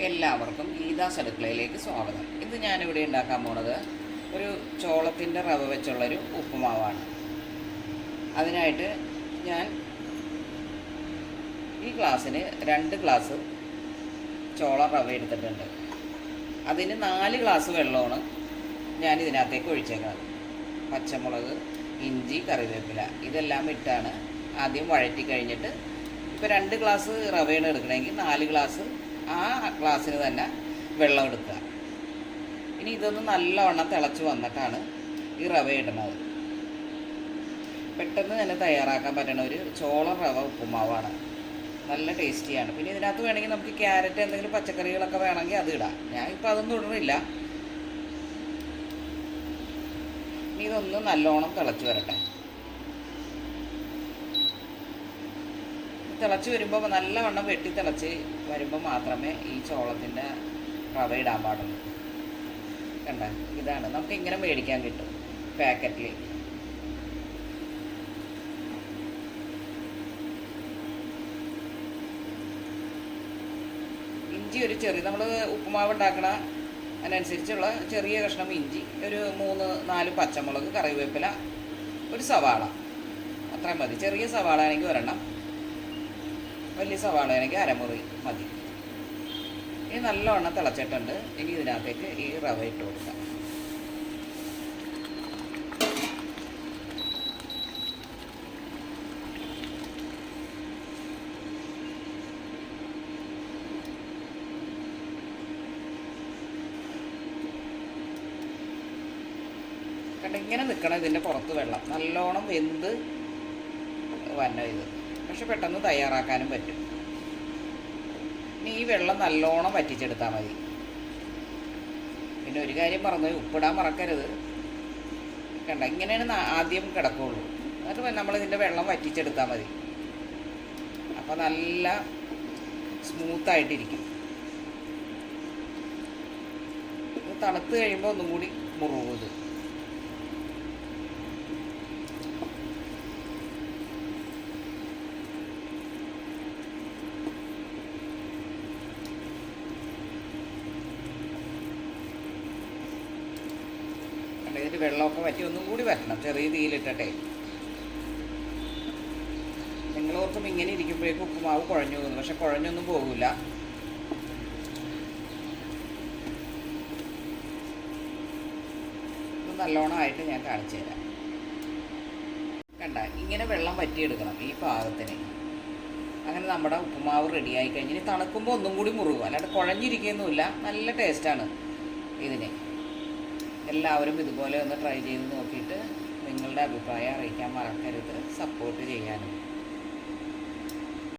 എല്ലാവർക്കും ഗീതാസ് അടുക്കളയിലേക്ക് സ്വാഗതം. ഇന്ന് ഞാനിവിടെ ഉണ്ടാക്കാൻ പോണത് ഒരു ചോളത്തിൻ്റെ റവ വെച്ചുള്ളൊരു ഉപ്പുമാവാണ്. അതിനായിട്ട് ഞാൻ ഈ ഗ്ലാസ്സിന് 2 ഗ്ലാസ് ചോള റവ എടുത്തിട്ടുണ്ട്. അതിന് 4 ഗ്ലാസ് വെള്ളമാണ് ഞാൻ ഇതിനകത്തേക്ക് ഒഴിച്ചേക്കുന്നത്. പച്ചമുളക്, ഇഞ്ചി, കറിവേപ്പില ഇതെല്ലാം ഇട്ടാണ് ആദ്യം വഴറ്റി കഴിഞ്ഞിട്ട്, ഇപ്പോൾ 2 ഗ്ലാസ് റവയാണ് എടുക്കണമെങ്കിൽ 4 ഗ്ലാസ് ആ ഗ്ലാസ്സിന് തന്നെ വെള്ളം എടുക്കുക. ഇനി ഇതൊന്ന് നല്ലവണ്ണം തിളച്ച് വന്നിട്ടാണ് ഈ റവ ഇടുന്നത്. പെട്ടെന്ന് തന്നെ തയ്യാറാക്കാൻ പറ്റുന്ന ഒരു ചോള റവ ഉപ്പുമാവാണ്. നല്ല ടേസ്റ്റിയാണ്. പിന്നെ ഇതിനകത്ത് വേണമെങ്കിൽ നമുക്ക് ക്യാരറ്റ്, എന്തെങ്കിലും പച്ചക്കറികളൊക്കെ വേണമെങ്കിൽ അത് ഇടാം. ഞാൻ ഇപ്പോൾ അതൊന്നും ഇടുന്നില്ല. ഇനി ഇതൊന്ന് നല്ലോണം തിളച്ച് വരട്ടെ. തിളച്ച് വരുമ്പോൾ നല്ലവണ്ണം വെട്ടി തിളച്ച് വരുമ്പോൾ മാത്രമേ ഈ ചോളത്തിൻ്റെ റവ ഇടാൻ പാടുള്ളൂ. കണ്ട, ഇതാണ് നമുക്ക് ഇങ്ങനെ മേടിക്കാൻ കിട്ടും പാക്കറ്റിൽ. ഇഞ്ചി ഒരു ചെറിയ, നമ്മൾ ഉപ്പുമാവ് ഉണ്ടാക്കണ അതിനനുസരിച്ചുള്ള ചെറിയ കഷ്ണം ഇഞ്ചി, ഒരു 3-4 പച്ചമുളക്, കറിവേപ്പില, ഒരു സവാള, അത്രയും മതി. ചെറിയ സവാള ആണെങ്കിൽ ഒരെണ്ണം, വലിയ സവാള ആണെങ്കിൽ അരമുറി മതി. ഇനി നല്ലവണ്ണം തിളച്ചിട്ടുണ്ട്. ഇനി ഇതിനകത്തേക്ക് ഈ റവ ഇട്ട് കൊടുക്കാം. കണ്ട, ഇങ്ങനെ നിൽക്കണം ഇതിൻ്റെ പുറത്ത് വെള്ളം. നല്ലോണം വെന്ത് വന്ന ഇത്, പക്ഷെ പെട്ടെന്ന് തയ്യാറാക്കാനും പറ്റും. ഇനി ഈ വെള്ളം നല്ലോണം വറ്റിച്ചെടുത്താൽ മതി. പിന്നെ ഒരു കാര്യം പറഞ്ഞു, ഉപ്പിടാൻ മറക്കരുത്. കണ്ട, ഇങ്ങനെയാണ് ആദ്യം കിടക്കുകയുള്ളൂ. എന്നിട്ട് നമ്മളിതിൻ്റെ വെള്ളം വറ്റിച്ചെടുത്താൽ മതി. അപ്പോൾ നല്ല സ്മൂത്തായിട്ടിരിക്കും. ഇത് തണുത്ത് കഴിയുമ്പോൾ ഒന്നും കൂടി മുറുകും ഇത്. ഇതിൻ്റെ വെള്ളമൊക്കെ വറ്റി ഒന്നും കൂടി വരണം, ചെറിയ തീയിലിട്ടട്ടെ. നിങ്ങളോർക്കും ഇങ്ങനെ ഇരിക്കുമ്പോഴേക്കും ഉപ്പുമാവ് കുഴഞ്ഞു പോകുന്നു, പക്ഷെ കുഴഞ്ഞൊന്നും പോകില്ല. ഇത് നല്ലോണമായിട്ട് ഞാൻ കാണിച്ചു തരാം. കണ്ട, ഇങ്ങനെ വെള്ളം വറ്റിയെടുക്കണം ഈ പാകത്തിന്. അങ്ങനെ നമ്മുടെ ഉപ്പുമാവ് റെഡിയായി കഴിഞ്ഞ് ഇനി തണുക്കുമ്പോൾ ഒന്നും കൂടി മുറുകും, അല്ലാണ്ട് കുഴഞ്ഞിരിക്കുകയൊന്നുമില്ല. നല്ല ടേസ്റ്റാണ് ഇതിന്. എല്ലാവരും ഇതുപോലെ ഒന്ന് ട്രൈ ചെയ്ത് നോക്കിയിട്ട് നിങ്ങളുടെ അഭിപ്രായം അറിയിക്കാൻ മറക്കരുത്. സപ്പോർട്ട് ചെയ്യാനും.